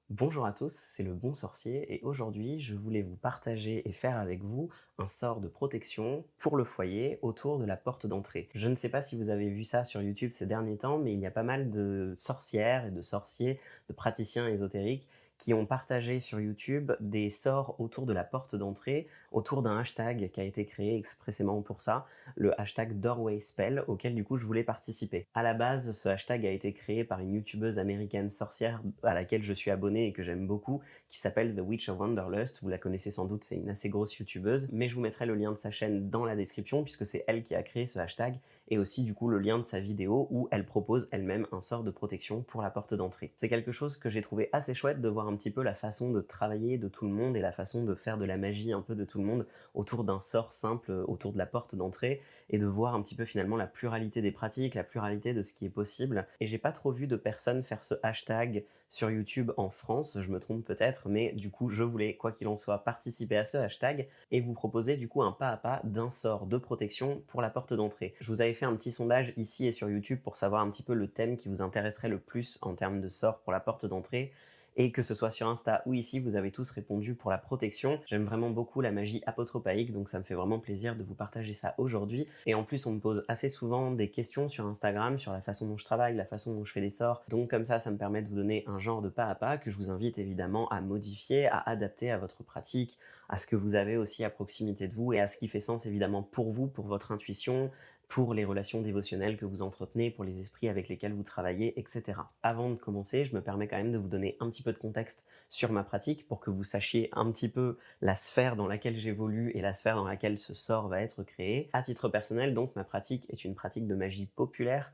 Bonjour à tous, c'est le Bon Sorcier et aujourd'hui je voulais vous partager et faire avec vous un sort de protection pour le foyer autour de la porte d'entrée. Je ne sais pas si vous avez vu ça sur YouTube ces derniers temps, mais il y a pas mal de sorcières et de sorciers, de praticiens ésotériques qui ont partagé sur YouTube des sorts autour de la porte d'entrée, autour d'un hashtag qui a été créé expressément pour ça, le hashtag Doorway Spell, auquel du coup je voulais participer. À la base, ce hashtag a été créé par une youtubeuse américaine sorcière à laquelle je suis abonné et que j'aime beaucoup, qui s'appelle The Witch of Wanderlust. Vous la connaissez sans doute, c'est une assez grosse youtubeuse, mais je vous mettrai le lien de sa chaîne dans la description puisque c'est elle qui a créé ce hashtag et aussi du coup le lien de sa vidéo où elle propose elle-même un sort de protection pour la porte d'entrée. C'est quelque chose que j'ai trouvé assez chouette de voir un petit peu la façon de travailler de tout le monde et la façon de faire de la magie un peu de tout le monde autour d'un sort simple autour de la porte d'entrée et de voir un petit peu finalement la pluralité des pratiques, la pluralité de ce qui est possible. Et j'ai pas trop vu de personnes faire ce hashtag sur YouTube en France, je me trompe peut-être, mais du coup je voulais, quoi qu'il en soit, participer à ce hashtag et vous proposer du coup un pas à pas d'un sort de protection pour la porte d'entrée. Je vous avais fait un petit sondage ici et sur YouTube pour savoir un petit peu le thème qui vous intéresserait le plus en termes de sort pour la porte d'entrée. Et que ce soit sur Insta ou ici, vous avez tous répondu pour la protection. J'aime vraiment beaucoup la magie apotropaïque, donc ça me fait vraiment plaisir de vous partager ça aujourd'hui. Et en plus, on me pose assez souvent des questions sur Instagram, sur la façon dont je travaille, la façon dont je fais des sorts. Donc comme ça me permet de vous donner un genre de pas à pas que je vous invite évidemment à modifier, à adapter à votre pratique, à ce que vous avez aussi à proximité de vous et à ce qui fait sens évidemment pour vous, pour votre intuition, pour les relations dévotionnelles que vous entretenez, pour les esprits avec lesquels vous travaillez, etc. Avant de commencer, je me permets quand même de vous donner un petit peu de contexte sur ma pratique pour que vous sachiez un petit peu la sphère dans laquelle j'évolue et la sphère dans laquelle ce sort va être créé. À titre personnel, donc, ma pratique est une pratique de magie populaire,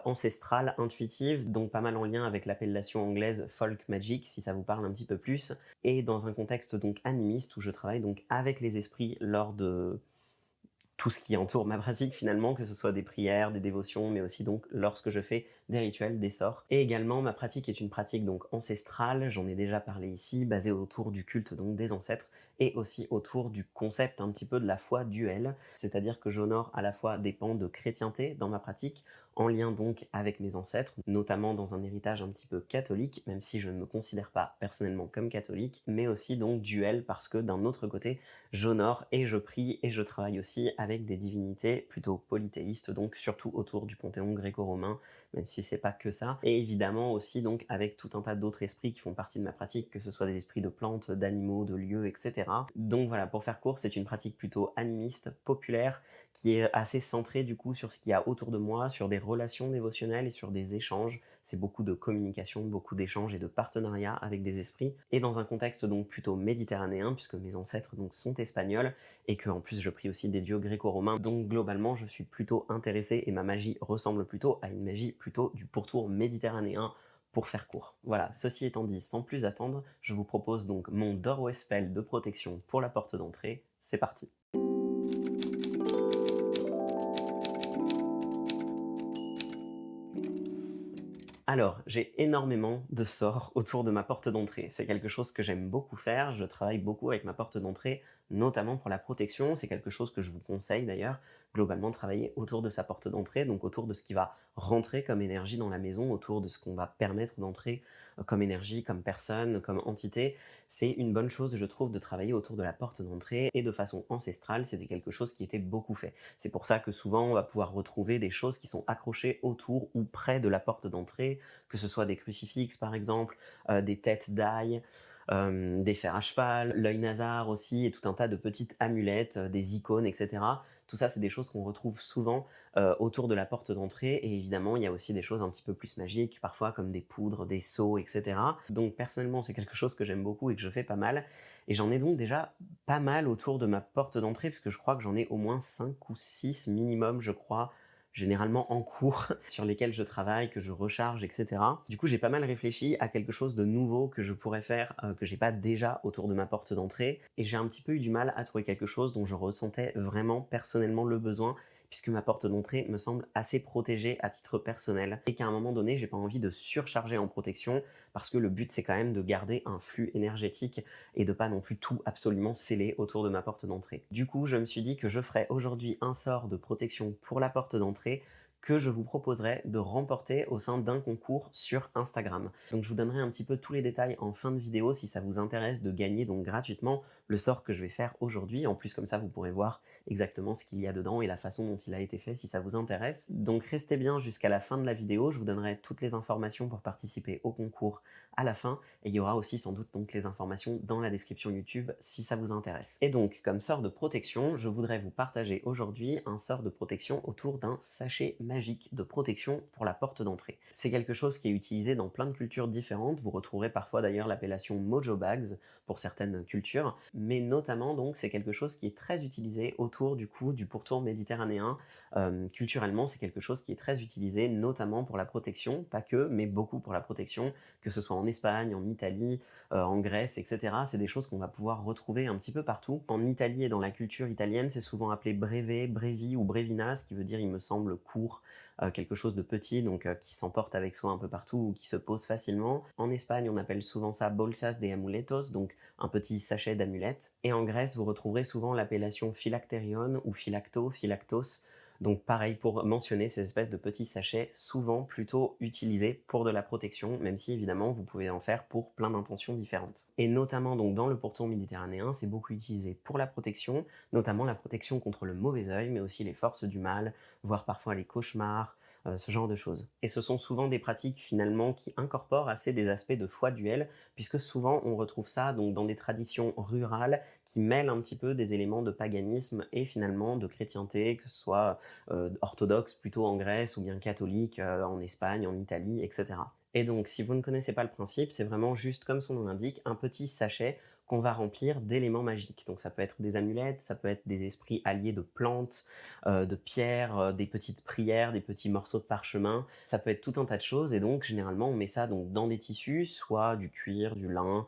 ancestrale, intuitive, donc pas mal en lien avec l'appellation anglaise folk magic, si ça vous parle un petit peu plus, et dans un contexte donc animiste où je travaille donc avec les esprits lors de tout ce qui entoure ma pratique finalement, que ce soit des prières, des dévotions, mais aussi donc lorsque je fais des rituels, des sorts. Et également, ma pratique est une pratique donc ancestrale, j'en ai déjà parlé ici, basée autour du culte donc des ancêtres, et aussi autour du concept un petit peu de la foi duel, c'est-à-dire que j'honore à la fois des pans de chrétienté dans ma pratique, en lien donc avec mes ancêtres, notamment dans un héritage un petit peu catholique, même si je ne me considère pas personnellement comme catholique, mais aussi donc duel parce que d'un autre côté, j'honore et je prie et je travaille aussi avec des divinités plutôt polythéistes, donc surtout autour du panthéon gréco-romain, même si c'est pas que ça. Et évidemment aussi donc avec tout un tas d'autres esprits qui font partie de ma pratique, que ce soit des esprits de plantes, d'animaux, de lieux, etc. Donc voilà, pour faire court, c'est une pratique plutôt animiste, populaire, qui est assez centrée du coup sur ce qu'il y a autour de moi, sur des relations dévotionnelles et sur des échanges. C'est beaucoup de communication, beaucoup d'échanges et de partenariats avec des esprits. Et dans un contexte donc plutôt méditerranéen, puisque mes ancêtres donc sont espagnols, et que en plus je prie aussi des dieux gréco-romains. Donc globalement, je suis plutôt intéressé et ma magie ressemble plutôt à une magie plutôt du pourtour méditerranéen pour faire court. Voilà, ceci étant dit, sans plus attendre, je vous propose donc mon Doorway Spell de protection pour la porte d'entrée. C'est parti. Alors, j'ai énormément de sorts autour de ma porte d'entrée. C'est quelque chose que j'aime beaucoup faire. Je travaille beaucoup avec ma porte d'entrée, notamment pour la protection. C'est quelque chose que je vous conseille d'ailleurs, globalement, de travailler autour de sa porte d'entrée, donc autour de ce qui va rentrer comme énergie dans la maison, autour de ce qu'on va permettre d'entrer comme énergie, comme personne, comme entité. C'est une bonne chose, je trouve, de travailler autour de la porte d'entrée et de façon ancestrale, c'était quelque chose qui était beaucoup fait. C'est pour ça que souvent, on va pouvoir retrouver des choses qui sont accrochées autour ou près de la porte d'entrée, que ce soit des crucifixes par exemple, des têtes d'ail, des fers à cheval, l'œil nasard aussi, et tout un tas de petites amulettes, des icônes, etc. Tout ça, c'est des choses qu'on retrouve souvent autour de la porte d'entrée, et évidemment, il y a aussi des choses un petit peu plus magiques, parfois comme des poudres, des seaux, etc. Donc personnellement, c'est quelque chose que j'aime beaucoup et que je fais pas mal, et j'en ai donc déjà pas mal autour de ma porte d'entrée, puisque je crois que j'en ai au moins 5 ou 6 minimum, je crois, généralement en cours, sur lesquels je travaille, que je recharge, etc. Du coup, j'ai pas mal réfléchi à quelque chose de nouveau que je pourrais faire, que j'ai pas déjà autour de ma porte d'entrée, et j'ai un petit peu eu du mal à trouver quelque chose dont je ressentais vraiment personnellement le besoin, puisque ma porte d'entrée me semble assez protégée à titre personnel, et qu'à un moment donné, j'ai pas envie de surcharger en protection, parce que le but c'est quand même de garder un flux énergétique et de pas non plus tout absolument sceller autour de ma porte d'entrée. Du coup, je me suis dit que je ferais aujourd'hui un sort de protection pour la porte d'entrée que je vous proposerai de remporter au sein d'un concours sur Instagram. Donc je vous donnerai un petit peu tous les détails en fin de vidéo si ça vous intéresse de gagner donc gratuitement le sort que je vais faire aujourd'hui. En plus, comme ça, vous pourrez voir exactement ce qu'il y a dedans et la façon dont il a été fait si ça vous intéresse. Donc restez bien jusqu'à la fin de la vidéo, je vous donnerai toutes les informations pour participer au concours à la fin et il y aura aussi sans doute donc les informations dans la description YouTube si ça vous intéresse. Et donc comme sort de protection, je voudrais vous partager aujourd'hui un sort de protection autour d'un sachet magique de protection pour la porte d'entrée. C'est quelque chose qui est utilisé dans plein de cultures différentes, vous retrouverez parfois d'ailleurs l'appellation Mojo Bags pour certaines cultures, mais notamment donc c'est quelque chose qui est très utilisé autour du pourtour méditerranéen. Culturellement, c'est quelque chose qui est très utilisé, notamment pour la protection, pas que, mais beaucoup pour la protection, que ce soit en Espagne, en Italie, en Grèce, etc. C'est des choses qu'on va pouvoir retrouver un petit peu partout. En Italie et dans la culture italienne, c'est souvent appelé breve, brevi ou brevina, ce qui veut dire, il me semble, court, quelque chose de petit, donc qui s'emporte avec soi un peu partout ou qui se pose facilement. En Espagne, on appelle souvent ça bolsas de amuletos, donc un petit sachet d'amulettes. Et en Grèce, vous retrouverez souvent l'appellation phylacterion ou phylacto, phylactos. Donc pareil pour mentionner ces espèces de petits sachets souvent plutôt utilisés pour de la protection, même si évidemment vous pouvez en faire pour plein d'intentions différentes. Et notamment donc dans le pourtour méditerranéen, c'est beaucoup utilisé pour la protection, notamment la protection contre le mauvais œil, mais aussi les forces du mal, voire parfois les cauchemars, ce genre de choses. Et ce sont souvent des pratiques finalement qui incorporent assez des aspects de foi duel, puisque souvent on retrouve ça donc dans des traditions rurales qui mêlent un petit peu des éléments de paganisme et finalement de chrétienté, que ce soit orthodoxe plutôt en Grèce ou bien catholique en Espagne, en Italie, etc. Et donc si vous ne connaissez pas le principe, c'est vraiment juste comme son nom l'indique, un petit sachet qu'on va remplir d'éléments magiques. Donc ça peut être des amulettes, ça peut être des esprits alliés de plantes, de pierres, des petites prières, des petits morceaux de parchemin, ça peut être tout un tas de choses et donc généralement on met ça donc dans des tissus, soit du cuir, du lin,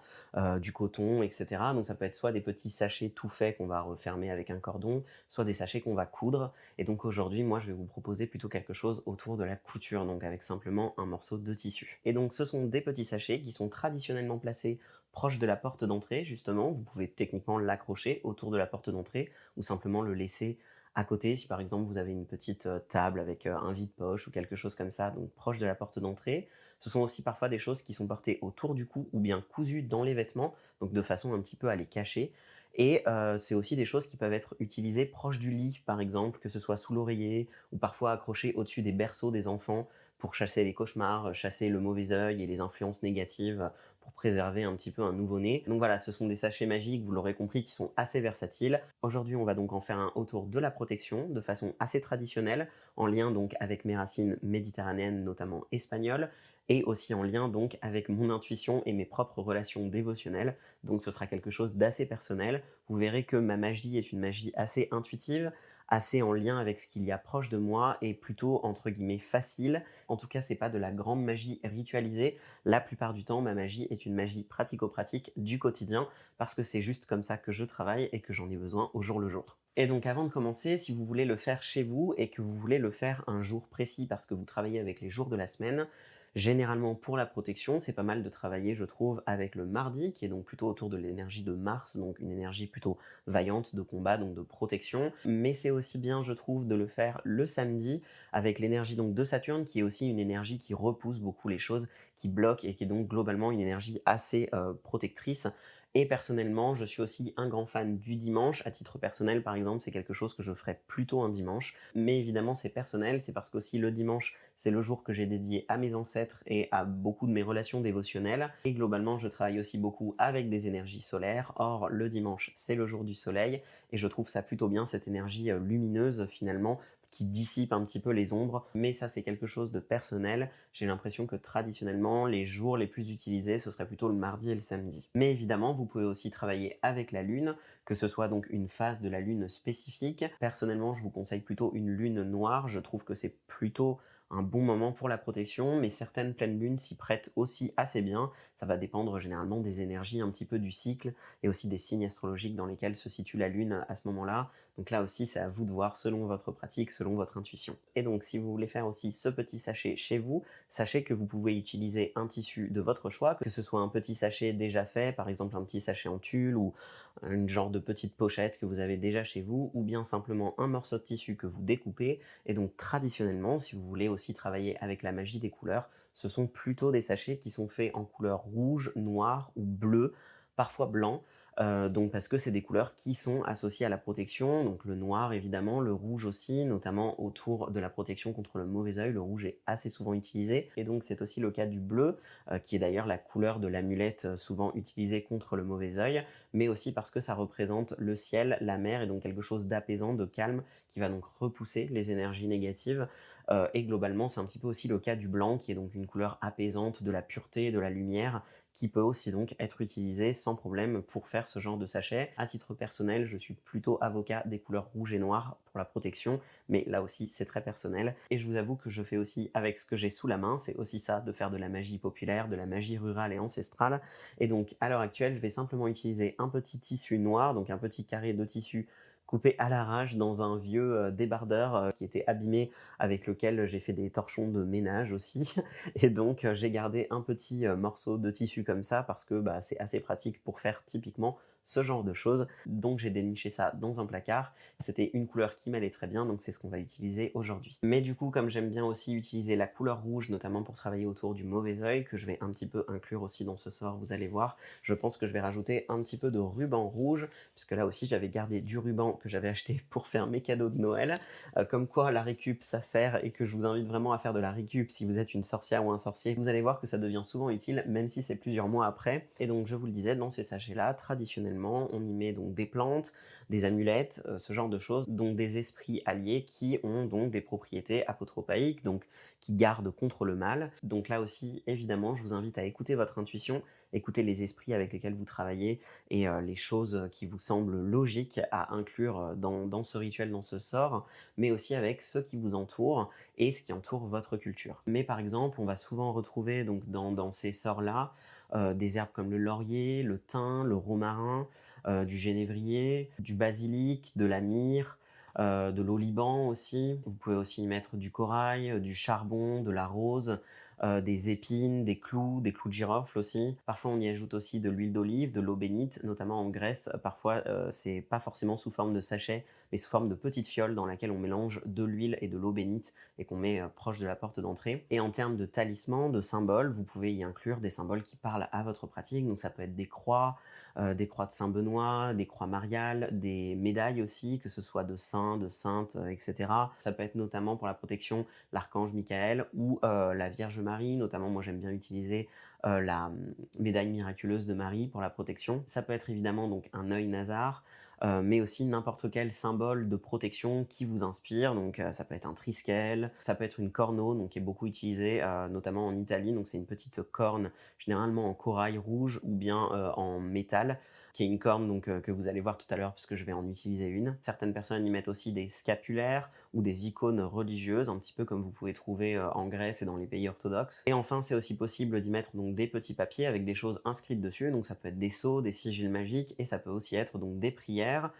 du coton, etc. Donc ça peut être soit des petits sachets tout faits qu'on va refermer avec un cordon, soit des sachets qu'on va coudre. Et donc aujourd'hui, moi je vais vous proposer plutôt quelque chose autour de la couture, donc avec simplement un morceau de tissu. Et donc ce sont des petits sachets qui sont traditionnellement placés proche de la porte d'entrée, justement. Vous pouvez techniquement l'accrocher autour de la porte d'entrée ou simplement le laisser à côté. Si par exemple vous avez une petite table avec un vide-poche ou quelque chose comme ça, donc proche de la porte d'entrée. Ce sont aussi parfois des choses qui sont portées autour du cou ou bien cousues dans les vêtements, donc de façon un petit peu à les cacher. Et c'est aussi des choses qui peuvent être utilisées proche du lit, par exemple, que ce soit sous l'oreiller ou parfois accrochées au-dessus des berceaux des enfants pour chasser les cauchemars, chasser le mauvais œil et les influences négatives pour préserver un petit peu un nouveau-né. Donc voilà, ce sont des sachets magiques, vous l'aurez compris, qui sont assez versatiles. Aujourd'hui, on va donc en faire un autour de la protection de façon assez traditionnelle, en lien donc avec mes racines méditerranéennes, notamment espagnoles, et aussi en lien donc avec mon intuition et mes propres relations dévotionnelles. Donc ce sera quelque chose d'assez personnel. Vous verrez que ma magie est une magie assez intuitive, assez en lien avec ce qu'il y a proche de moi et plutôt entre guillemets facile. En tout cas, c'est pas de la grande magie ritualisée. La plupart du temps, ma magie est une magie pratico-pratique du quotidien parce que c'est juste comme ça que je travaille et que j'en ai besoin au jour le jour. Et donc avant de commencer, si vous voulez le faire chez vous et que vous voulez le faire un jour précis parce que vous travaillez avec les jours de la semaine, généralement pour la protection, c'est pas mal de travailler, je trouve, avec le mardi, qui est donc plutôt autour de l'énergie de Mars, donc une énergie plutôt vaillante de combat, donc de protection. Mais c'est aussi bien, je trouve, de le faire le samedi avec l'énergie donc de Saturne, qui est aussi une énergie qui repousse beaucoup les choses, qui bloque et qui est donc globalement une énergie assez protectrice. Et personnellement, je suis aussi un grand fan du dimanche. À titre personnel, par exemple, c'est quelque chose que je ferais plutôt un dimanche. Mais évidemment, c'est personnel. C'est parce qu'aussi le dimanche, c'est le jour que j'ai dédié à mes ancêtres et à beaucoup de mes relations dévotionnelles. Et globalement, je travaille aussi beaucoup avec des énergies solaires. Or, le dimanche, c'est le jour du soleil. Et je trouve ça plutôt bien, cette énergie lumineuse, finalement, qui dissipe un petit peu les ombres, mais ça c'est quelque chose de personnel. J'ai l'impression que traditionnellement, les jours les plus utilisés, ce serait plutôt le mardi et le samedi. Mais évidemment, vous pouvez aussi travailler avec la lune, que ce soit donc une phase de la lune spécifique. Personnellement, je vous conseille plutôt une lune noire, je trouve que c'est plutôt un bon moment pour la protection, mais certaines pleines lunes s'y prêtent aussi assez bien. Ça va dépendre généralement des énergies un petit peu du cycle et aussi des signes astrologiques dans lesquels se situe la lune à ce moment-là. Donc là aussi, c'est à vous de voir selon votre pratique, selon votre intuition. Et donc, si vous voulez faire aussi ce petit sachet chez vous, sachez que vous pouvez utiliser un tissu de votre choix, que ce soit un petit sachet déjà fait, par exemple un petit sachet en tulle ou une genre de petite pochette que vous avez déjà chez vous, ou bien simplement un morceau de tissu que vous découpez. Et donc traditionnellement, si vous voulez aussi travailler avec la magie des couleurs, ce sont plutôt des sachets qui sont faits en couleur rouge, noir ou bleu, parfois blanc. Donc parce que c'est des couleurs qui sont associées à la protection, donc le noir évidemment, le rouge aussi, notamment autour de la protection contre le mauvais œil. Le rouge est assez souvent utilisé, et donc c'est aussi le cas du bleu, qui est d'ailleurs la couleur de l'amulette souvent utilisée contre le mauvais œil, mais aussi parce que ça représente le ciel, la mer, et donc quelque chose d'apaisant, de calme, qui va donc repousser les énergies négatives. Et globalement, c'est un petit peu aussi le cas du blanc, qui est donc une couleur apaisante, de la pureté, de la lumière, qui peut aussi donc être utilisé sans problème pour faire ce genre de sachet. À titre personnel, je suis plutôt avocat des couleurs rouge et noir pour la protection, mais là aussi c'est très personnel. Et je vous avoue que je fais aussi avec ce que j'ai sous la main, c'est aussi ça, de faire de la magie populaire, de la magie rurale et ancestrale. Et donc à l'heure actuelle, je vais simplement utiliser un petit tissu noir, donc un petit carré de tissu coupé à l'arrache dans un vieux débardeur qui était abîmé, avec lequel j'ai fait des torchons de ménage aussi. Et donc j'ai gardé un petit morceau de tissu comme ça parce que bah, c'est assez pratique pour faire typiquement ce genre de choses. Donc j'ai déniché ça dans un placard. C'était une couleur qui m'allait très bien, donc c'est ce qu'on va utiliser aujourd'hui. Mais du coup, comme j'aime bien aussi utiliser la couleur rouge, notamment pour travailler autour du mauvais œil, que je vais un petit peu inclure aussi dans ce sort, vous allez voir, je pense que je vais rajouter un petit peu de ruban rouge, puisque là aussi j'avais gardé du ruban que j'avais acheté pour faire mes cadeaux de Noël. Comme quoi la récup ça sert, et que je vous invite vraiment à faire de la récup si vous êtes une sorcière ou un sorcier. Vous allez voir que ça devient souvent utile, même si c'est plusieurs mois après. Et donc je vous le disais, dans ces sachets là, traditionnellement on y met donc des plantes, des amulettes, ce genre de choses, donc des esprits alliés qui ont donc des propriétés apotropaïques, donc qui gardent contre le mal. Donc là aussi, évidemment, je vous invite à écouter votre intuition, écouter les esprits avec lesquels vous travaillez, et les choses qui vous semblent logiques à inclure dans ce rituel, dans ce sort, mais aussi avec ceux qui vous entourent et ce qui entoure votre culture. Mais par exemple, on va souvent retrouver donc dans ces sorts-là des herbes comme le laurier, le thym, le romarin, du génévrier, du basilic, de la myrrhe, de l'oliban aussi. Vous pouvez aussi y mettre du corail, du charbon, de la rose, des épines, des clous de girofle aussi. Parfois on y ajoute aussi de l'huile d'olive, de l'eau bénite, notamment en Grèce. Parfois c'est pas forcément sous forme de sachet, mais sous forme de petites fioles dans laquelle on mélange de l'huile et de l'eau bénite et qu'on met proche de la porte d'entrée. Et en termes de talismans, de symboles, vous pouvez y inclure des symboles qui parlent à votre pratique. Donc ça peut être des croix de Saint-Benoît, des croix mariales, des médailles aussi, que ce soit de saints, de saintes, etc. Ça peut être notamment pour la protection l'archange Michael ou la Vierge Marie. Notamment, moi j'aime bien utiliser la médaille miraculeuse de Marie pour la protection. Ça peut être évidemment donc un œil Nazar, mais aussi n'importe quel symbole de protection qui vous inspire. Donc ça peut être un triskel, ça peut être une corno, donc qui est beaucoup utilisée notamment en Italie. Donc c'est une petite corne, généralement en corail rouge ou bien en métal, qui est une corne donc, que vous allez voir tout à l'heure puisque je vais en utiliser une. Certaines personnes y mettent aussi des scapulaires ou des icônes religieuses, un petit peu comme vous pouvez trouver en Grèce et dans les pays orthodoxes. Et enfin, c'est aussi possible d'y mettre donc des petits papiers avec des choses inscrites dessus. Donc ça peut être des sceaux, des sigils magiques, et ça peut aussi être donc des prières.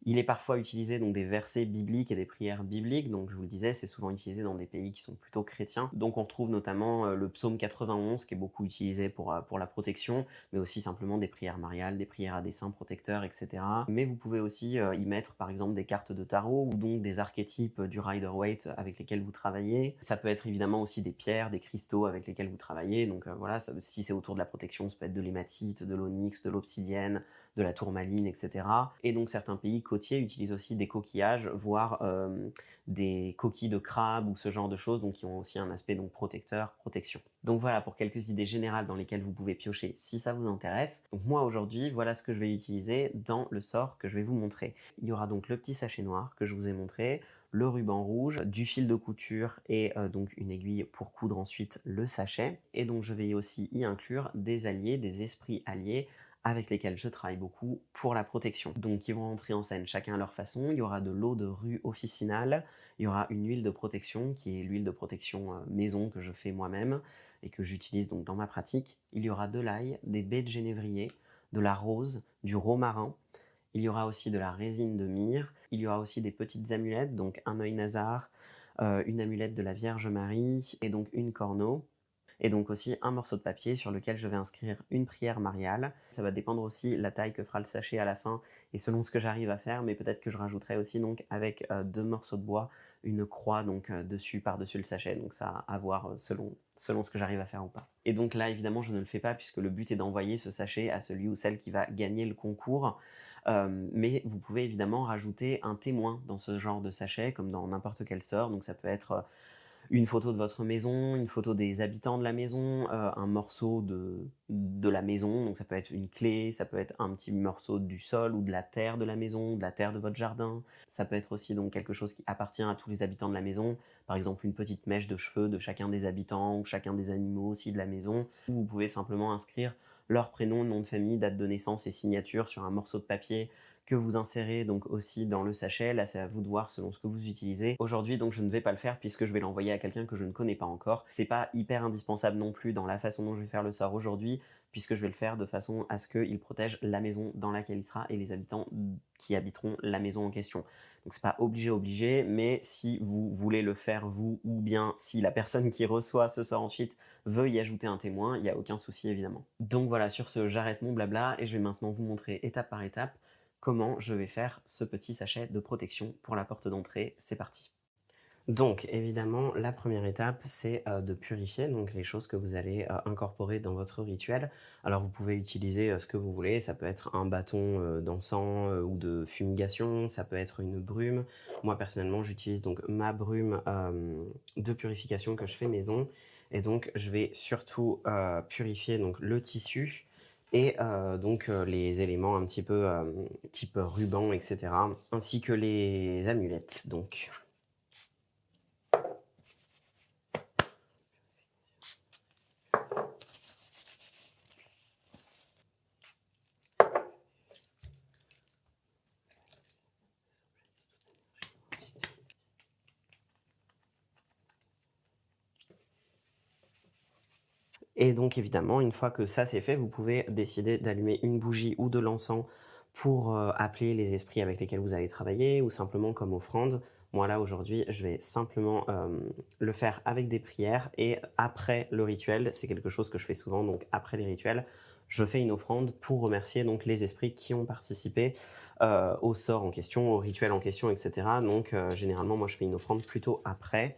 Il est parfois utilisé donc des versets bibliques et des prières bibliques. Donc je vous le disais, c'est souvent utilisé dans des pays qui sont plutôt chrétiens. Donc on retrouve notamment le psaume 91 qui est beaucoup utilisé pour la protection, mais aussi simplement des prières mariales, des prières à des saints protecteurs, etc. Mais vous pouvez aussi y mettre par exemple des cartes de tarot, ou donc des archétypes du Rider-Waite avec lesquels vous travaillez. Ça peut être évidemment aussi des pierres, des cristaux avec lesquels vous travaillez. Donc voilà, si c'est autour de la protection, ça peut être de l'hématite, de l'onyx, de l'obsidienne, de la tourmaline, etc. Et donc certains pays côtiers utilisent aussi des coquillages, voire des coquilles de crabe ou ce genre de choses, donc qui ont aussi un aspect donc protecteur, protection. Donc voilà pour quelques idées générales dans lesquelles vous pouvez piocher si ça vous intéresse. Donc moi aujourd'hui, voilà ce que je vais utiliser dans le sort que je vais vous montrer. Il y aura donc le petit sachet noir que je vous ai montré, le ruban rouge, du fil de couture et donc une aiguille pour coudre ensuite le sachet. Et donc je vais aussi y inclure des alliés, des esprits alliés, avec lesquels je travaille beaucoup pour la protection. Donc ils vont entrer en scène chacun à leur façon. Il y aura de l'eau de rue officinale, il y aura une huile de protection qui est l'huile de protection maison que je fais moi-même et que j'utilise donc dans ma pratique. Il y aura de l'ail, des baies de génévrier, de la rose, du romarin. Il y aura aussi de la résine de myrrhe. Il y aura aussi des petites amulettes, donc un œil nasard, une amulette de la Vierge Marie et donc une corneau. Et donc aussi un morceau de papier sur lequel je vais inscrire une prière mariale. Ça va dépendre aussi la taille que fera le sachet à la fin et selon ce que j'arrive à faire, mais peut-être que je rajouterai aussi donc avec 2 morceaux de bois une croix donc dessus par-dessus le sachet. Donc ça à voir selon ce que j'arrive à faire ou pas. Et donc là évidemment je ne le fais pas puisque le but est d'envoyer ce sachet à celui ou celle qui va gagner le concours. Mais vous pouvez évidemment rajouter un témoin dans ce genre de sachet comme dans n'importe quel sort. Donc ça peut être une photo de votre maison, une photo des habitants de la maison, un morceau de la maison, donc ça peut être une clé, ça peut être un petit morceau du sol ou de la terre de la maison, de la terre de votre jardin. Ça peut être aussi donc quelque chose qui appartient à tous les habitants de la maison, par exemple une petite mèche de cheveux de chacun des habitants ou chacun des animaux aussi de la maison. Vous pouvez simplement inscrire leur prénom, nom de famille, date de naissance et signature sur un morceau de papier que vous insérez donc aussi dans le sachet. Là, c'est à vous de voir selon ce que vous utilisez. Aujourd'hui, donc, je ne vais pas le faire puisque je vais l'envoyer à quelqu'un que je ne connais pas encore. C'est pas hyper indispensable non plus dans la façon dont je vais faire le sort aujourd'hui, puisque je vais le faire de façon à ce qu'il protège la maison dans laquelle il sera et les habitants qui habiteront la maison en question. Donc c'est pas obligé, mais si vous voulez le faire vous, ou bien si la personne qui reçoit ce sort ensuite veut y ajouter un témoin, il n'y a aucun souci évidemment. Donc voilà, sur ce, j'arrête mon blabla et je vais maintenant vous montrer étape par étape comment je vais faire ce petit sachet de protection pour la porte d'entrée. C'est parti. Donc évidemment, la première étape, c'est de purifier donc les choses que vous allez incorporer dans votre rituel. Alors vous pouvez utiliser ce que vous voulez, ça peut être un bâton d'encens ou de fumigation, ça peut être une brume. Moi personnellement, j'utilise donc ma brume de purification que je fais maison. Et donc je vais surtout purifier donc, le tissu et donc les éléments un petit peu type ruban, etc. ainsi que les amulettes. Donc. Et donc évidemment, une fois que ça c'est fait, vous pouvez décider d'allumer une bougie ou de l'encens pour appeler les esprits avec lesquels vous allez travailler ou simplement comme offrande. Moi là aujourd'hui, je vais simplement le faire avec des prières et après le rituel, c'est quelque chose que je fais souvent, donc après les rituels, je fais une offrande pour remercier donc les esprits qui ont participé au sort en question, au rituel en question, etc. Donc généralement, moi je fais une offrande plutôt après.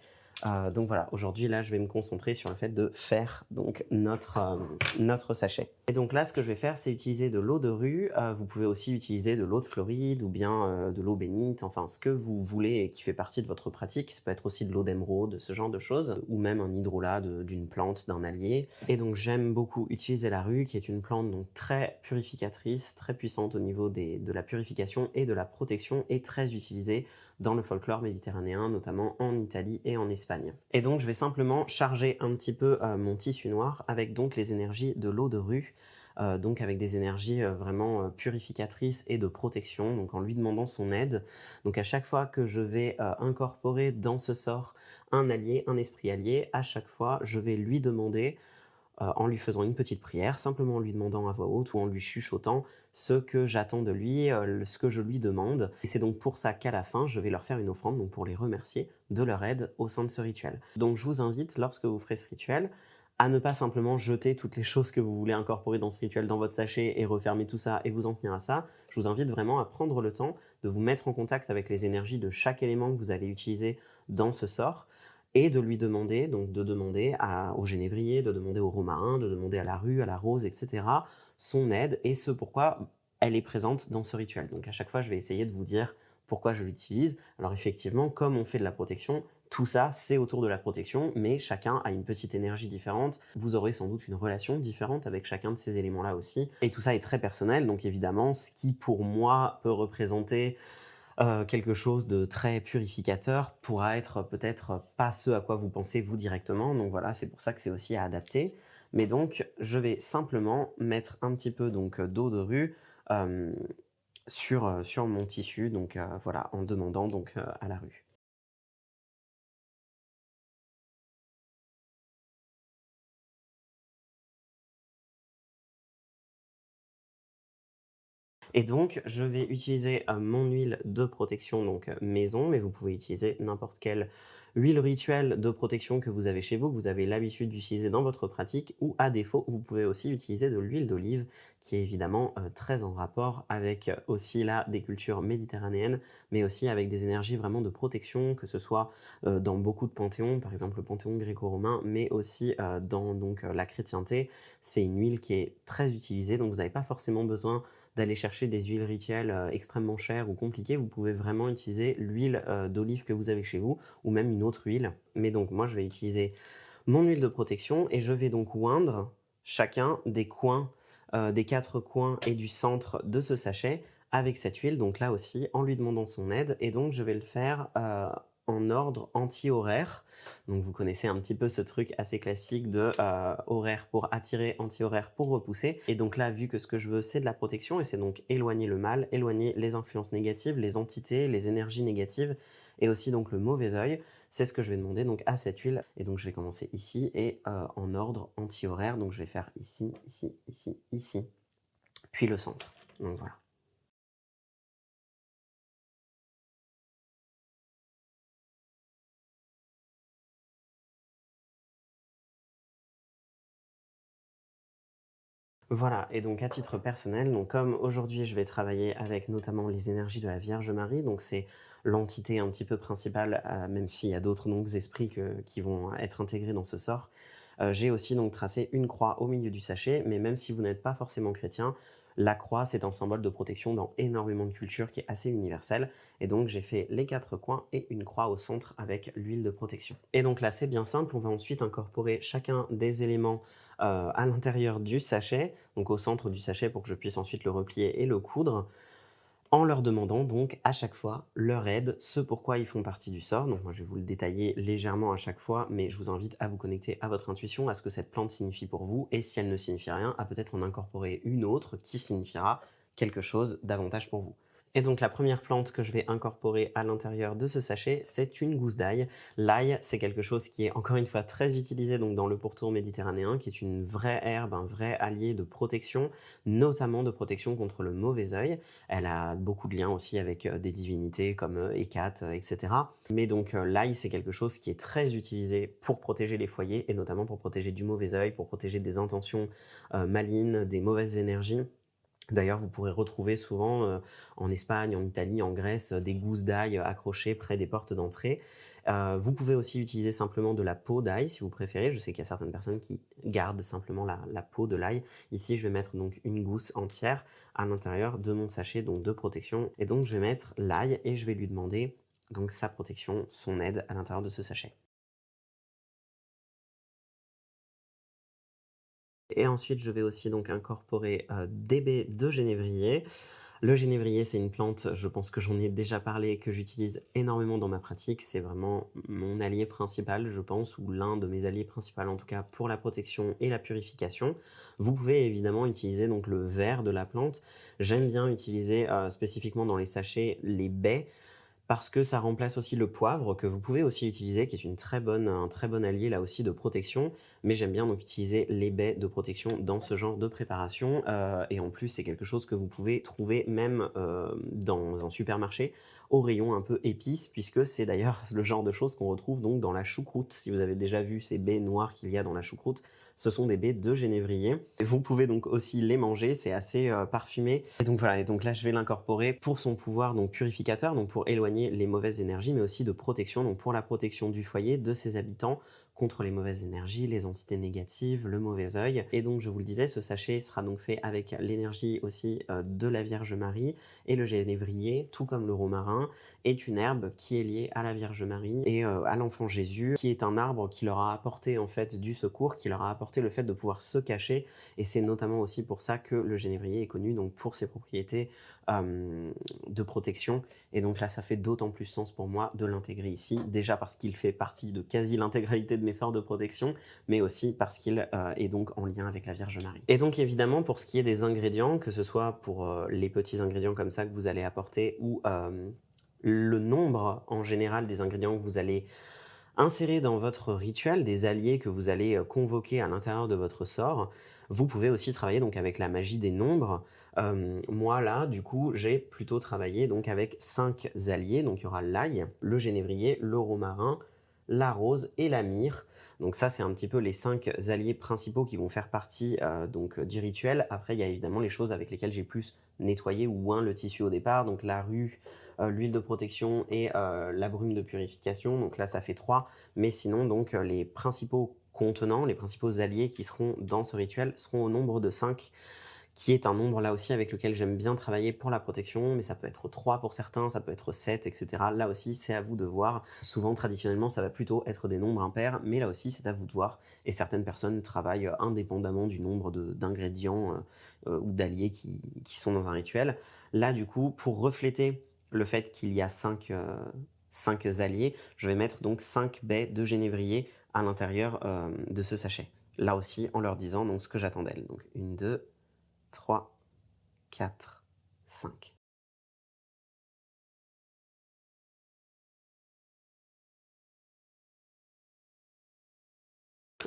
Donc voilà, aujourd'hui là je vais me concentrer sur le fait de faire donc notre sachet. Et donc là ce que je vais faire c'est utiliser de l'eau de rue, vous pouvez aussi utiliser de l'eau de Floride ou bien de l'eau bénite, enfin ce que vous voulez et qui fait partie de votre pratique. Ça peut être aussi de l'eau d'émeraude, ce genre de choses, ou même un hydrolat d'une plante, d'un allier. Et donc j'aime beaucoup utiliser la rue qui est une plante donc très purificatrice, très puissante au niveau de la purification et de la protection et très utilisée dans le folklore méditerranéen, notamment en Italie et en Espagne. Et donc je vais simplement charger un petit peu mon tissu noir avec donc les énergies de l'eau de rue, donc avec des énergies vraiment purificatrices et de protection, donc en lui demandant son aide. Donc à chaque fois que je vais incorporer dans ce sort un allié, un esprit allié, à chaque fois je vais lui demander en lui faisant une petite prière, simplement en lui demandant à voix haute ou en lui chuchotant ce que j'attends de lui, ce que je lui demande. Et c'est donc pour ça qu'à la fin, je vais leur faire une offrande, donc pour les remercier de leur aide au sein de ce rituel. Donc je vous invite, lorsque vous ferez ce rituel, à ne pas simplement jeter toutes les choses que vous voulez incorporer dans ce rituel dans votre sachet et refermer tout ça et vous en tenir à ça. Je vous invite vraiment à prendre le temps de vous mettre en contact avec les énergies de chaque élément que vous allez utiliser dans ce sort et de lui demander, donc de demander au génévrier, de demander au romarin, de demander à la rue, à la rose, etc., son aide et ce pourquoi elle est présente dans ce rituel. Donc à chaque fois, je vais essayer de vous dire pourquoi je l'utilise. Alors effectivement, comme on fait de la protection, tout ça, c'est autour de la protection, mais chacun a une petite énergie différente. Vous aurez sans doute une relation différente avec chacun de ces éléments-là aussi. Et tout ça est très personnel, donc évidemment, ce qui pour moi peut représenter quelque chose de très purificateur pourra être peut-être pas ce à quoi vous pensez vous directement. Donc voilà, c'est pour ça que c'est aussi à adapter. Mais donc, je vais simplement mettre un petit peu donc d'eau de rue sur mon tissu, donc voilà, en demandant donc à la rue. Et donc, je vais utiliser mon huile de protection donc maison, mais vous pouvez utiliser n'importe quelle huile rituelle de protection que vous avez chez vous, que vous avez l'habitude d'utiliser dans votre pratique, ou à défaut, vous pouvez aussi utiliser de l'huile d'olive, qui est évidemment très en rapport avec aussi là des cultures méditerranéennes, mais aussi avec des énergies vraiment de protection, que ce soit dans beaucoup de panthéons, par exemple le panthéon gréco-romain, mais aussi dans donc, la chrétienté. C'est une huile qui est très utilisée, donc vous n'avez pas forcément besoin d'aller chercher des huiles rituelles extrêmement chères ou compliquées. Vous pouvez vraiment utiliser l'huile d'olive que vous avez chez vous, ou même une autre huile. Mais donc moi, je vais utiliser mon huile de protection et je vais donc oindre chacun des coins, des 4 coins et du centre de ce sachet avec cette huile, donc là aussi en lui demandant son aide. Et donc je vais le faire en ordre anti-horaire. Donc vous connaissez un petit peu ce truc assez classique de horaire pour attirer, anti-horaire pour repousser. Et donc là, vu que ce que je veux, c'est de la protection, et c'est donc éloigner le mal, éloigner les influences négatives, les entités, les énergies négatives, et aussi donc le mauvais œil, c'est ce que je vais demander donc à cette huile. Et donc je vais commencer ici et en ordre anti-horaire. Donc je vais faire ici, ici, ici, ici, puis le centre. Donc voilà. Voilà, et donc à titre personnel, donc comme aujourd'hui je vais travailler avec notamment les énergies de la Vierge Marie, donc c'est l'entité un petit peu principale, même s'il y a d'autres donc esprits qui vont être intégrés dans ce sort. J'ai aussi donc tracé une croix au milieu du sachet, mais même si vous n'êtes pas forcément chrétien, la croix c'est un symbole de protection dans énormément de cultures qui est assez universel. Et donc j'ai fait les 4 coins et une croix au centre avec l'huile de protection. Et donc là c'est bien simple, on va ensuite incorporer chacun des éléments à l'intérieur du sachet, donc au centre du sachet pour que je puisse ensuite le replier et le coudre, en leur demandant donc à chaque fois leur aide, ce pourquoi ils font partie du sort. Donc moi je vais vous le détailler légèrement à chaque fois, mais je vous invite à vous connecter à votre intuition, à ce que cette plante signifie pour vous, et si elle ne signifie rien, à peut-être en incorporer une autre qui signifiera quelque chose davantage pour vous. Et donc la première plante que je vais incorporer à l'intérieur de ce sachet, c'est une gousse d'ail. L'ail, c'est quelque chose qui est encore une fois très utilisé donc dans le pourtour méditerranéen, qui est une vraie herbe, un vrai allié de protection, notamment de protection contre le mauvais œil. Elle a beaucoup de liens aussi avec des divinités comme Hécate, etc. Mais donc l'ail, c'est quelque chose qui est très utilisé pour protéger les foyers et notamment pour protéger du mauvais œil, pour protéger des intentions malignes, des mauvaises énergies. D'ailleurs, vous pourrez retrouver souvent en Espagne, en Italie, en Grèce, des gousses d'ail accrochées près des portes d'entrée. Vous pouvez aussi utiliser simplement de la peau d'ail si vous préférez. Je sais qu'il y a certaines personnes qui gardent simplement la peau de l'ail. Ici, je vais mettre donc une gousse entière à l'intérieur de mon sachet donc de protection. Et donc, je vais mettre l'ail et je vais lui demander donc sa protection, son aide à l'intérieur de ce sachet. Et ensuite, je vais aussi donc incorporer des baies de génévrier. Le génévrier, c'est une plante, je pense que j'en ai déjà parlé, que j'utilise énormément dans ma pratique. C'est vraiment mon allié principal, je pense, ou l'un de mes alliés principaux en tout cas pour la protection et la purification. Vous pouvez évidemment utiliser donc le verre de la plante. J'aime bien utiliser spécifiquement dans les sachets les baies parce que ça remplace aussi le poivre que vous pouvez aussi utiliser, qui est un très bon allié là aussi de protection. Mais j'aime bien donc utiliser les baies de protection dans ce genre de préparation. Et en plus, c'est quelque chose que vous pouvez trouver même dans un supermarché au rayon un peu épices, puisque c'est d'ailleurs le genre de choses qu'on retrouve donc dans la choucroute. Si vous avez déjà vu ces baies noires qu'il y a dans la choucroute, ce sont des baies de génévrier. Vous pouvez donc aussi les manger, c'est assez parfumé. Et donc voilà, et donc là je vais l'incorporer pour son pouvoir donc purificateur, donc pour éloigner les mauvaises énergies, mais aussi de protection, donc pour la protection du foyer, de ses habitants, contre les mauvaises énergies, les entités négatives, le mauvais œil. Et donc je vous le disais, ce sachet sera donc fait avec l'énergie aussi de la Vierge Marie, et le génévrier, tout comme le romarin, est une herbe qui est liée à la Vierge Marie et à l'enfant Jésus, qui est un arbre qui leur a apporté en fait du secours, qui leur a apporté le fait de pouvoir se cacher. Et c'est notamment aussi pour ça que le génévrier est connu donc pour ses propriétés de protection. Et donc là, ça fait d'autant plus sens pour moi de l'intégrer ici, déjà parce qu'il fait partie de quasi l'intégralité de mes sorts de protection, mais aussi parce qu'il est donc en lien avec la Vierge Marie. Et donc évidemment, pour ce qui est des ingrédients, que ce soit pour les petits ingrédients comme ça que vous allez apporter ou le nombre en général des ingrédients que vous allez Insérer dans votre rituel des alliés que vous allez convoquer à l'intérieur de votre sort. Vous pouvez aussi travailler donc avec la magie des nombres. Moi là, du coup, j'ai plutôt travaillé donc avec 5 alliés. Donc il y aura l'ail, le génévrier, le romarin, la rose et la myrrhe. Donc ça, c'est un petit peu les 5 alliés principaux qui vont faire partie du rituel. Après, il y a évidemment les choses avec lesquelles j'ai plus nettoyé ou oint le tissu au départ. Donc la rue, l'huile de protection et la brume de purification. Donc là, ça fait 3. Mais sinon, donc, les principaux contenants, les principaux alliés qui seront dans ce rituel seront au nombre de 5, qui est un nombre là aussi avec lequel j'aime bien travailler pour la protection, mais ça peut être 3 pour certains, ça peut être 7, etc. Là aussi, c'est à vous de voir. Souvent, traditionnellement, ça va plutôt être des nombres impairs, mais là aussi, c'est à vous de voir. Et certaines personnes travaillent indépendamment du nombre d'ingrédients ou d'alliés qui sont dans un rituel. Là, du coup, pour refléter le fait qu'il y a 5 alliés, je vais mettre donc 5 baies de génévrier à l'intérieur de ce sachet. Là aussi, en leur disant donc ce que j'attends d'elles. Donc 1, 2, 3, 4, 5.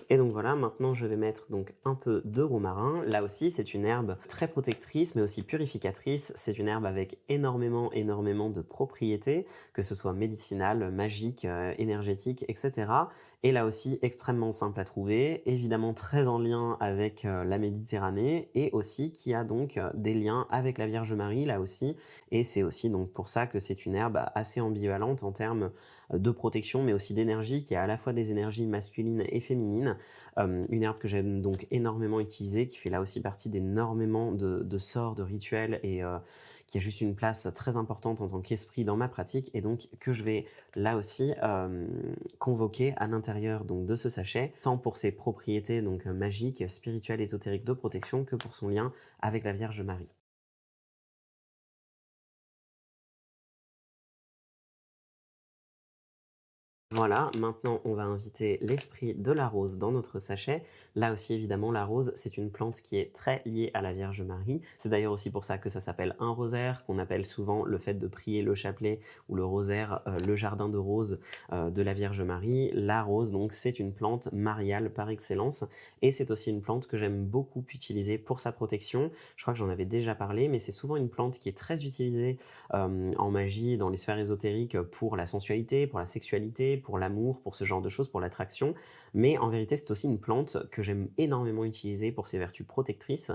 Et donc voilà, maintenant je vais mettre donc un peu de romarin. Là aussi, c'est une herbe très protectrice, mais aussi purificatrice. C'est une herbe avec énormément de propriétés, que ce soit médicinales, magiques, énergétiques, etc. Et là aussi, extrêmement simple à trouver, évidemment très en lien avec la Méditerranée, et aussi qui a donc des liens avec la Vierge Marie, là aussi. Et c'est aussi donc pour ça que c'est une herbe assez ambivalente en termes de protection, mais aussi d'énergie, qui a à la fois des énergies masculines et féminines. Une herbe que j'aime donc énormément utiliser, qui fait là aussi partie d'énormément de sorts, de rituels, et qui a juste une place très importante en tant qu'esprit dans ma pratique, et donc que je vais là aussi convoquer à l'intérieur donc de ce sachet, tant pour ses propriétés donc magiques, spirituelles, ésotériques de protection, que pour son lien avec la Vierge Marie. Voilà, maintenant on va inviter l'esprit de la rose dans notre sachet. Là aussi, évidemment, la rose, c'est une plante qui est très liée à la Vierge Marie. C'est d'ailleurs aussi pour ça que ça s'appelle un rosaire, qu'on appelle souvent le fait de prier le chapelet ou le rosaire, le jardin de roses de la Vierge Marie. La rose, donc, c'est une plante mariale par excellence, et c'est aussi une plante que j'aime beaucoup utiliser pour sa protection. Je crois que j'en avais déjà parlé, mais c'est souvent une plante qui est très utilisée en magie, dans les sphères ésotériques, pour la sensualité, pour la sexualité, pour l'amour, pour ce genre de choses, pour l'attraction. Mais en vérité, c'est aussi une plante que j'aime énormément utiliser pour ses vertus protectrices.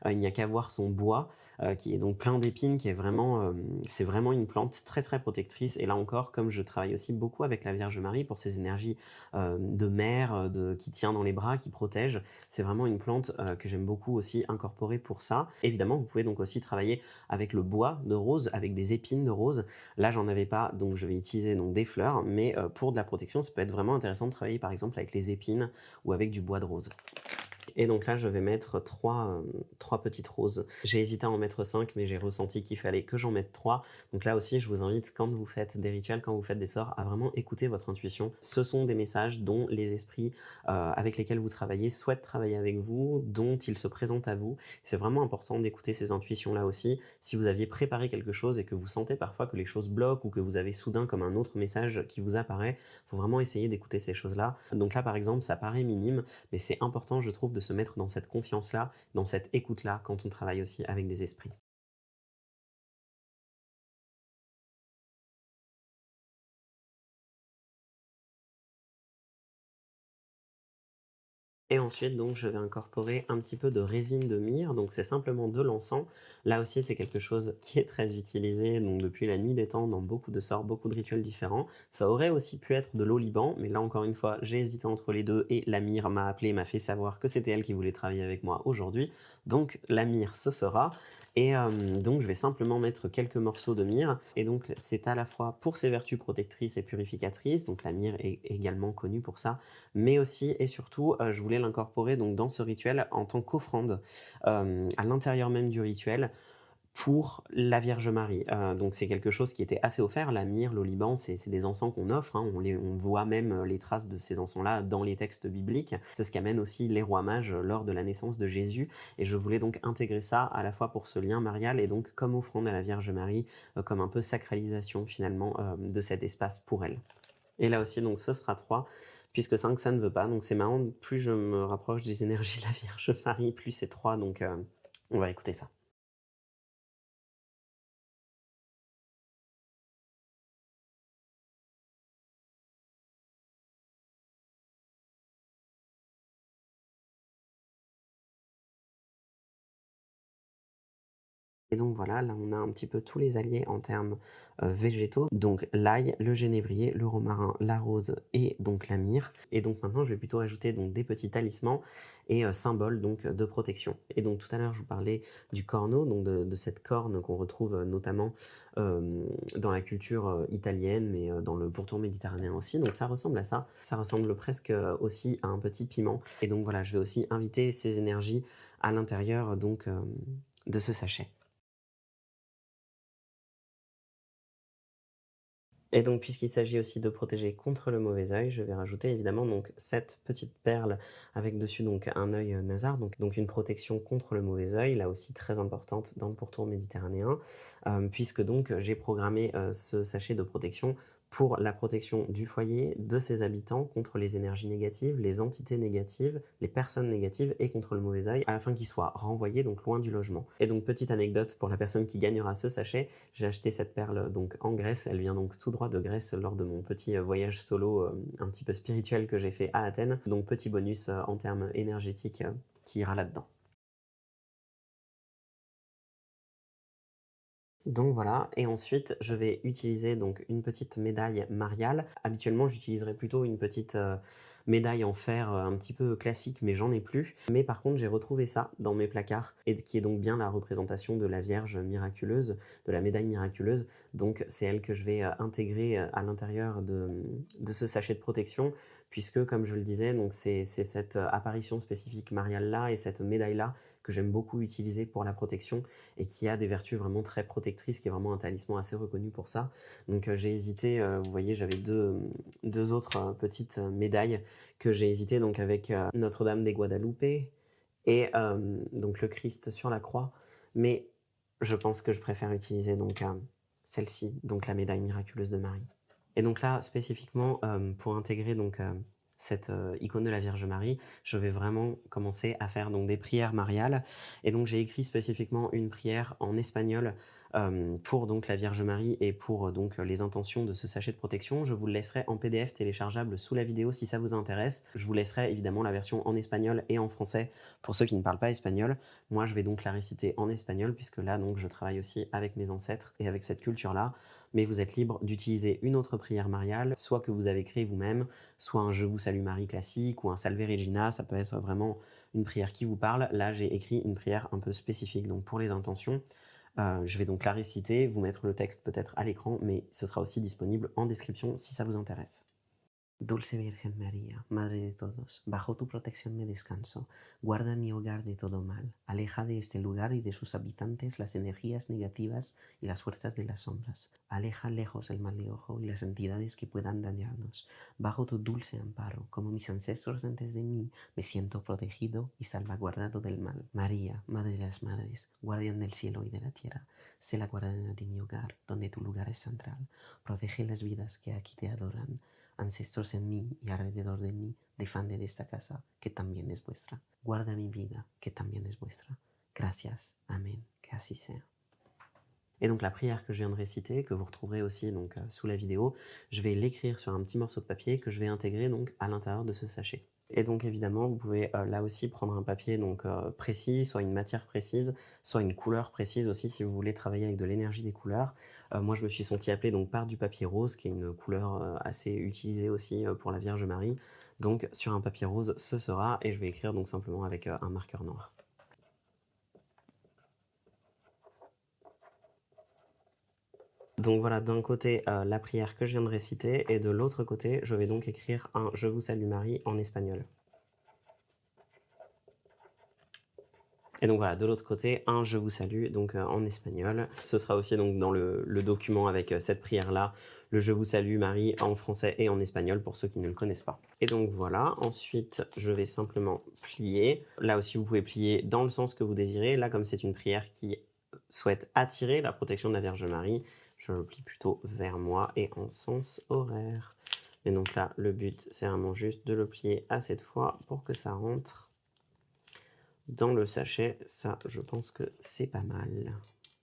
Il n'y a qu'à voir son bois, qui est donc plein d'épines, qui est vraiment, c'est vraiment une plante très protectrice. Et là encore, comme je travaille aussi beaucoup avec la Vierge Marie pour ses énergies de mère, qui tient dans les bras, qui protège, c'est vraiment une plante que j'aime beaucoup aussi incorporer pour ça. Évidemment, vous pouvez donc aussi travailler avec le bois de rose, avec des épines de rose. Là, j'en avais pas, donc je vais utiliser donc des fleurs, mais pour de la protection, ça peut être vraiment intéressant de travailler par exemple avec les épines ou avec du bois de rose. Et donc là, je vais mettre 3 petites roses. J'ai hésité à en mettre 5, mais j'ai ressenti qu'il fallait que j'en mette 3. Donc là aussi, je vous invite, quand vous faites des rituels, quand vous faites des sorts, à vraiment écouter votre intuition. Ce sont des messages dont les esprits avec lesquels vous travaillez souhaitent travailler avec vous, dont ils se présentent à vous. C'est vraiment important d'écouter ces intuitions-là aussi. Si vous aviez préparé quelque chose et que vous sentez parfois que les choses bloquent, ou que vous avez soudain comme un autre message qui vous apparaît, il faut vraiment essayer d'écouter ces choses-là. Donc là, par exemple, ça paraît minime, mais c'est important, je trouve, de se mettre dans cette confiance-là, dans cette écoute-là, quand on travaille aussi avec des esprits. Et ensuite, donc, je vais incorporer un petit peu de résine de myrrhe, donc c'est simplement de l'encens. Là aussi, c'est quelque chose qui est très utilisé donc depuis la nuit des temps dans beaucoup de sorts, beaucoup de rituels différents. Ça aurait aussi pu être de l'oliban, mais là encore une fois, j'ai hésité entre les deux, et la myrrhe m'a appelé, m'a fait savoir que c'était elle qui voulait travailler avec moi aujourd'hui. Donc la myrrhe, ce sera. Et donc je vais simplement mettre quelques morceaux de myrrhe, et donc c'est à la fois pour ses vertus protectrices et purificatrices, donc la myrrhe est également connue pour ça, mais aussi et surtout, je voulais l'incorporer donc dans ce rituel en tant qu'offrande, à l'intérieur même du rituel, pour la Vierge Marie. Donc c'est quelque chose qui était assez offert. La myrrhe, l'oliban, c'est des encens qu'on offre, hein. On voit même les traces de ces encens-là dans les textes bibliques. C'est ce qu'amènent aussi les rois mages lors de la naissance de Jésus, et je voulais donc intégrer ça à la fois pour ce lien marial, et donc comme offrande à la Vierge Marie, comme un peu sacralisation finalement de cet espace pour elle. Et là aussi, donc ce sera 3, puisque 5, ça ne veut pas. Donc c'est marrant, plus je me rapproche des énergies de la Vierge Marie, plus c'est 3. Donc on va écouter ça. Et donc voilà, là on a un petit peu tous les alliés en termes végétaux, donc l'ail, le génévrier, le romarin, la rose et donc la myrrhe. Et donc maintenant je vais plutôt ajouter donc des petits talismans et symboles donc de protection. Et donc tout à l'heure je vous parlais du corno, donc de cette corne qu'on retrouve notamment dans la culture italienne, mais dans le pourtour méditerranéen aussi. Donc ça ressemble à ça ressemble presque aussi à un petit piment. Et donc voilà, je vais aussi inviter ces énergies à l'intérieur donc de ce sachet. Et donc, puisqu'il s'agit aussi de protéger contre le mauvais œil, je vais rajouter évidemment donc cette petite perle avec dessus donc un œil nasard, donc une protection contre le mauvais œil, là aussi très importante dans le pourtour méditerranéen, puisque donc j'ai programmé ce sachet de protection pour la protection du foyer, de ses habitants, contre les énergies négatives, les entités négatives, les personnes négatives et contre le mauvais œil, afin qu'ils soient renvoyés donc loin du logement. Et donc petite anecdote pour la personne qui gagnera ce sachet, j'ai acheté cette perle donc en Grèce, elle vient donc tout droit de Grèce lors de mon petit voyage solo un petit peu spirituel que j'ai fait à Athènes, donc petit bonus en termes énergétiques qui ira là-dedans. Donc voilà, et ensuite je vais utiliser donc une petite médaille mariale. Habituellement j'utiliserais plutôt une petite médaille en fer un petit peu classique, mais j'en ai plus. Mais par contre j'ai retrouvé ça dans mes placards, et qui est donc bien la représentation de la Vierge miraculeuse, de la médaille miraculeuse. Donc c'est elle que je vais intégrer à l'intérieur de ce sachet de protection, puisque comme je le disais, donc c'est cette apparition spécifique mariale-là et cette médaille-là que j'aime beaucoup utiliser pour la protection, et qui a des vertus vraiment très protectrices, qui est vraiment un talisman assez reconnu pour ça. Donc j'ai hésité, vous voyez, j'avais deux autres petites médailles que j'ai hésité, donc avec Notre-Dame des Guadalupe et donc le Christ sur la croix. Mais je pense que je préfère utiliser donc celle-ci, donc la médaille miraculeuse de Marie. Et donc là, spécifiquement, pour intégrer donc cette icône de la Vierge Marie, je vais vraiment commencer à faire donc des prières mariales. Et donc j'ai écrit spécifiquement une prière en espagnol pour donc la Vierge Marie et pour donc les intentions de ce sachet de protection. Je vous le laisserai en PDF téléchargeable sous la vidéo si ça vous intéresse. Je vous laisserai évidemment la version en espagnol et en français pour ceux qui ne parlent pas espagnol. Moi, je vais donc la réciter en espagnol, puisque là, donc, je travaille aussi avec mes ancêtres et avec cette culture-là. Mais vous êtes libre d'utiliser une autre prière mariale, soit que vous avez créée vous-même, soit un Je vous salue Marie classique ou un Salve Regina. Ça peut être vraiment une prière qui vous parle. Là, j'ai écrit une prière un peu spécifique donc pour les intentions. Je vais donc la réciter, vous mettre le texte peut-être à l'écran, mais ce sera aussi disponible en description si ça vous intéresse. Dulce Virgen María, Madre de todos, bajo tu protección me descanso. Guarda mi hogar de todo mal. Aleja de este lugar y de sus habitantes las energías negativas y las fuerzas de las sombras. Aleja lejos el mal de ojo y las entidades que puedan dañarnos. Bajo tu dulce amparo, como mis ancestros antes de mí, me siento protegido y salvaguardado del mal. María, Madre de las Madres, guardián del cielo y de la tierra, sé la guardiana de mi hogar, donde tu lugar es central. Protege las vidas que aquí te adoran, ancestros en mí y alrededor de mí, defende de esta casa, que también es vuestra. Guarda mi vida, que también es vuestra. Gracias. Amen. Que así sea. Et donc la prière que je viens de réciter, que vous retrouverez aussi donc sous la vidéo, je vais l'écrire sur un petit morceau de papier que je vais intégrer donc à l'intérieur de ce sachet. Et donc évidemment, vous pouvez là aussi prendre un papier donc précis, soit une matière précise, soit une couleur précise aussi si vous voulez travailler avec de l'énergie des couleurs. Moi, je me suis senti appelé donc par du papier rose, qui est une couleur assez utilisée aussi pour la Vierge Marie. Donc sur un papier rose, ce sera, et je vais écrire donc simplement avec un marqueur noir. Donc voilà, d'un côté la prière que je viens de réciter, et de l'autre côté, je vais donc écrire un Je vous salue Marie en espagnol. Et donc voilà, de l'autre côté, un Je vous salue, donc en espagnol. Ce sera aussi donc dans le document avec cette prière-là, le Je vous salue Marie en français et en espagnol pour ceux qui ne le connaissent pas. Et donc voilà, ensuite je vais simplement plier. Là aussi vous pouvez plier dans le sens que vous désirez. Là, comme c'est une prière qui souhaite attirer la protection de la Vierge Marie, je le plie plutôt vers moi et en sens horaire. Et donc là, le but, c'est vraiment juste de le plier à cette fois pour que ça rentre dans le sachet. Ça, je pense que c'est pas mal.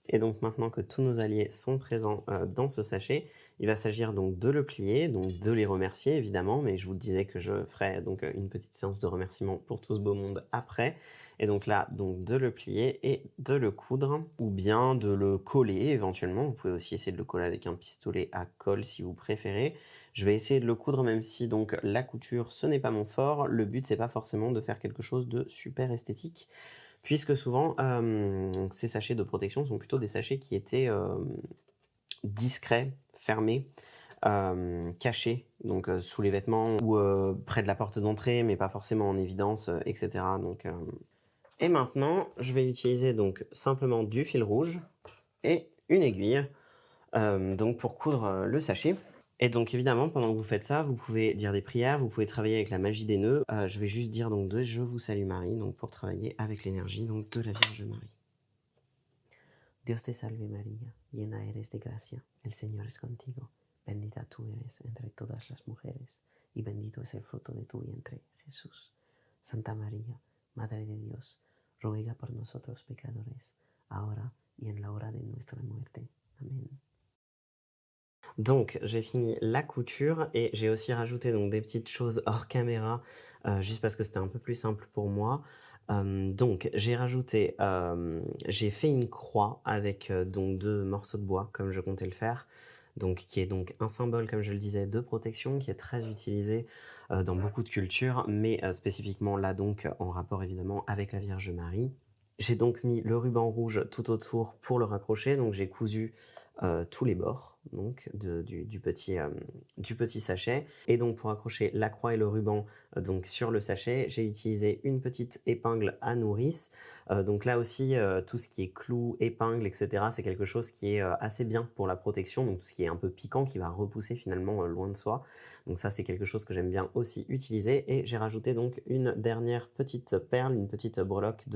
Et donc maintenant que tous nos alliés sont présents dans ce sachet, il va s'agir donc de le plier, donc de les remercier évidemment, mais je vous disais que je ferai donc une petite séance de remerciement pour tout ce beau monde après. Et donc là, donc de le plier et de le coudre, ou bien de le coller éventuellement. Vous pouvez aussi essayer de le coller avec un pistolet à colle si vous préférez. Je vais essayer de le coudre même si donc la couture ce n'est pas mon fort. Le but c'est pas forcément de faire quelque chose de super esthétique, puisque souvent ces sachets de protection sont plutôt des sachets qui étaient discrets, fermés, cachés, donc sous les vêtements ou près de la porte d'entrée, mais pas forcément en évidence, etc. Donc, Et maintenant, je vais utiliser donc simplement du fil rouge et une aiguille donc pour coudre le sachet. Et donc évidemment, pendant que vous faites ça, vous pouvez dire des prières, vous pouvez travailler avec la magie des nœuds. Je vais juste dire donc de Je vous salue Marie, donc pour travailler avec l'énergie donc de la Vierge Marie. Dios te salve María, llena eres de gracia, el Señor es contigo, bendita tú eres entre todas las mujeres, y bendito es el fruto de tu vientre, Jesús. Santa María, Madre de Dios, ruega por nosotros pecadores, ahora y en la hora de nuestra muerte. Amen. Donc, j'ai fini la couture et j'ai aussi rajouté donc des petites choses hors caméra, juste parce que c'était un peu plus simple pour moi. Donc, j'ai fait une croix avec donc 2 morceaux de bois, comme je comptais le faire. Donc, qui est donc un symbole, comme je le disais, de protection, qui est très utilisé dans beaucoup de cultures, mais spécifiquement là donc en rapport évidemment avec la Vierge Marie. J'ai donc mis le ruban rouge tout autour pour le raccrocher, donc j'ai cousu tous les bords donc, du petit sachet. Et donc pour accrocher la croix et le ruban donc sur le sachet, j'ai utilisé une petite épingle à nourrice. Donc là aussi, tout ce qui est clous, épingles, etc., c'est quelque chose qui est assez bien pour la protection, donc tout ce qui est un peu piquant, qui va repousser finalement loin de soi. Donc ça, c'est quelque chose que j'aime bien aussi utiliser. Et j'ai rajouté donc une dernière petite perle, une petite breloque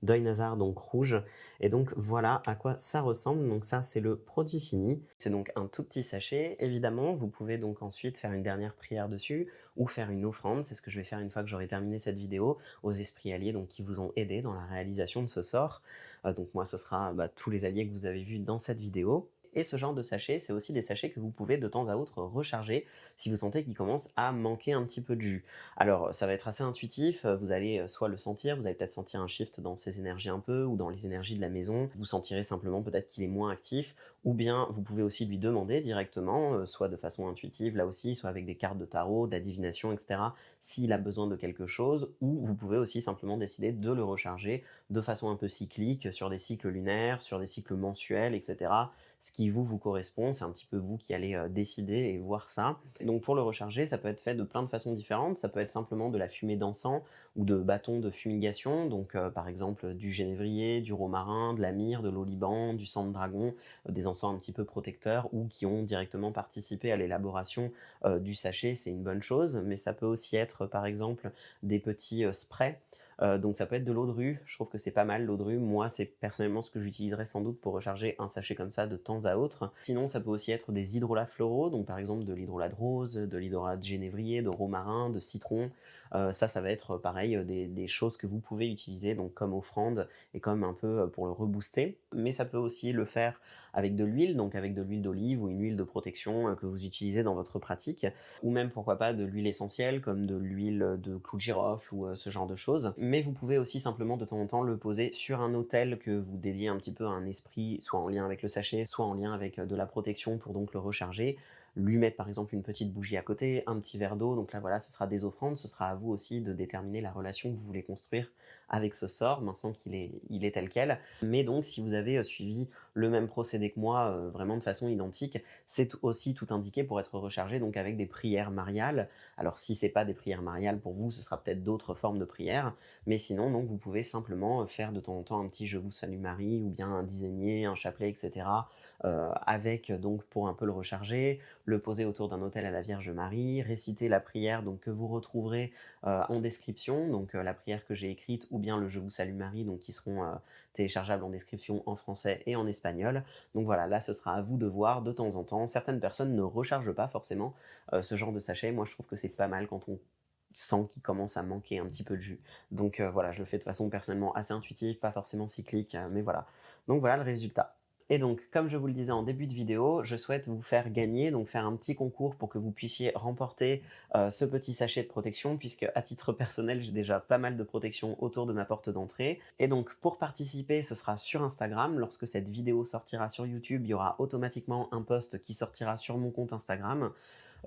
d'œil nasard, donc rouge. Et donc voilà à quoi ça ressemble. Donc ça, c'est le produit fini. C'est donc un tout petit sachet. Évidemment, vous pouvez donc ensuite faire une dernière prière dessus ou faire une offrande. C'est ce que je vais faire une fois que j'aurai terminé cette vidéo aux esprits alliés donc, qui vous ont aidé dans la réalisation de ce sort. Donc moi, ce sera tous les alliés que vous avez vus dans cette vidéo. Et ce genre de sachets, c'est aussi des sachets que vous pouvez de temps à autre recharger si vous sentez qu'il commence à manquer un petit peu de jus. Alors, ça va être assez intuitif, vous allez soit le sentir, vous allez peut-être sentir un shift dans ses énergies un peu, ou dans les énergies de la maison, vous sentirez simplement peut-être qu'il est moins actif, ou bien vous pouvez aussi lui demander directement, soit de façon intuitive là aussi, soit avec des cartes de tarot, de la divination, etc., s'il a besoin de quelque chose, ou vous pouvez aussi simplement décider de le recharger de façon un peu cyclique, sur des cycles lunaires, sur des cycles mensuels, etc., ce qui vous correspond, c'est un petit peu vous qui allez décider et voir ça. Et donc pour le recharger, ça peut être fait de plein de façons différentes, ça peut être simplement de la fumée d'encens ou de bâtons de fumigation, donc par exemple du génévrier, du romarin, de la myrrhe, de l'oliban, du sang de dragon, des encens un petit peu protecteurs ou qui ont directement participé à l'élaboration du sachet, c'est une bonne chose, mais ça peut aussi être par exemple des petits sprays. Donc ça peut être de l'eau de rue, je trouve que c'est pas mal l'eau de rue. Moi, c'est personnellement ce que j'utiliserais sans doute pour recharger un sachet comme ça de temps à autre. Sinon, ça peut aussi être des hydrolats floraux, donc par exemple de l'hydrolat de rose, de l'hydrolat de génévrier, de romarin, de citron. Ça va être pareil des choses que vous pouvez utiliser donc comme offrande et comme un peu pour le rebooster. Mais ça peut aussi le faire avec de l'huile, donc avec de l'huile d'olive ou une huile de protection que vous utilisez dans votre pratique, ou même pourquoi pas de l'huile essentielle comme de l'huile de clou de girofle ou ce genre de choses. Mais vous pouvez aussi simplement de temps en temps le poser sur un autel que vous dédiez un petit peu à un esprit, soit en lien avec le sachet, soit en lien avec de la protection pour donc le recharger. Lui mettre par exemple une petite bougie à côté, un petit verre d'eau, donc là voilà, ce sera des offrandes, ce sera à vous aussi de déterminer la relation que vous voulez construire avec ce sort, maintenant qu'il est tel quel. Mais donc si vous avez suivi le même procédé que moi, vraiment de façon identique, c'est aussi tout indiqué pour être rechargé, donc avec des prières mariales. Alors si c'est pas des prières mariales pour vous, ce sera peut-être d'autres formes de prières, mais sinon donc vous pouvez simplement faire de temps en temps un petit Je vous salue Marie, ou bien un dizainier, un chapelet, etc., avec donc pour un peu le recharger, le poser autour d'un autel à la Vierge Marie, réciter la prière donc que vous retrouverez en description, donc la prière que j'ai écrite ou ou bien le Je vous salue Marie, donc qui seront téléchargeables en description en français et en espagnol. Donc voilà, là ce sera à vous de voir de temps en temps. Certaines personnes ne rechargent pas forcément ce genre de sachet. Moi je trouve que c'est pas mal quand on sent qu'il commence à manquer un petit peu de jus. Donc voilà, je le fais de façon personnellement assez intuitive, pas forcément cyclique, mais voilà. Donc voilà le résultat. Et donc, comme je vous le disais en début de vidéo, je souhaite vous faire gagner, donc faire un petit concours pour que vous puissiez remporter ce petit sachet de protection, puisque à titre personnel, j'ai déjà pas mal de protection autour de ma porte d'entrée. Et donc, pour participer, ce sera sur Instagram. Lorsque cette vidéo sortira sur YouTube, il y aura automatiquement un post qui sortira sur mon compte Instagram.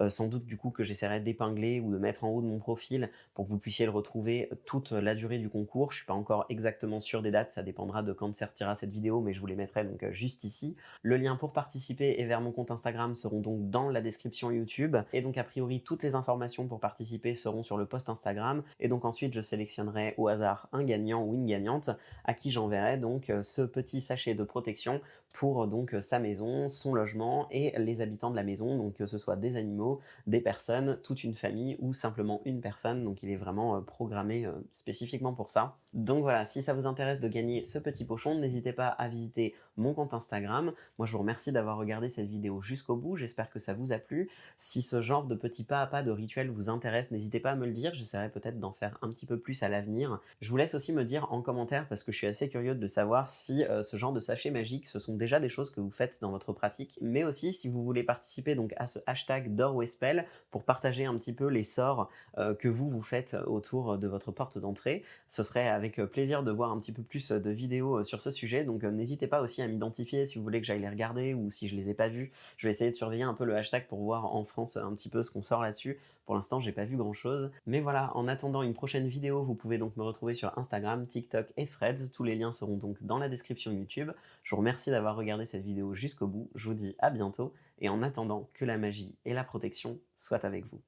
Sans doute du coup que j'essaierai d'épingler ou de mettre en haut de mon profil pour que vous puissiez le retrouver toute la durée du concours. Je ne suis pas encore exactement sûr des dates, ça dépendra de quand sortira cette vidéo, mais je vous les mettrai donc juste ici. Le lien pour participer et vers mon compte Instagram seront donc dans la description YouTube. Et donc a priori, toutes les informations pour participer seront sur le post Instagram. Et donc ensuite, je sélectionnerai au hasard un gagnant ou une gagnante à qui j'enverrai donc ce petit sachet de protection pour donc sa maison, son logement et les habitants de la maison, donc que ce soit des animaux, des personnes, toute une famille ou simplement une personne, donc il est vraiment programmé spécifiquement pour ça. Donc voilà, si ça vous intéresse de gagner ce petit pochon, n'hésitez pas à visiter mon compte Instagram. Moi je vous remercie d'avoir regardé cette vidéo jusqu'au bout, j'espère que ça vous a plu. Si ce genre de petits pas à pas de rituel vous intéresse, n'hésitez pas à me le dire, j'essaierai peut-être d'en faire un petit peu plus à l'avenir. Je vous laisse aussi me dire en commentaire, parce que je suis assez curieux de savoir si ce genre de sachets magiques, ce sont déjà des choses que vous faites dans votre pratique, mais aussi si vous voulez participer donc à ce hashtag d'Or-ou-Espel pour partager un petit peu les sorts que vous faites autour de votre porte d'entrée. Ce serait avec plaisir de voir un petit peu plus de vidéos sur ce sujet, donc n'hésitez pas aussi à m'identifier si vous voulez que j'aille les regarder ou si je les ai pas vus. Je vais essayer de surveiller un peu le hashtag pour voir en France un petit peu ce qu'on sort là-dessus. Pour l'instant, j'ai pas vu grand chose. Mais voilà, en attendant une prochaine vidéo, vous pouvez donc me retrouver sur Instagram, TikTok et Threads. Tous les liens seront donc dans la description YouTube. Je vous remercie d'avoir regardé cette vidéo jusqu'au bout. Je vous dis à bientôt et en attendant que la magie et la protection soient avec vous.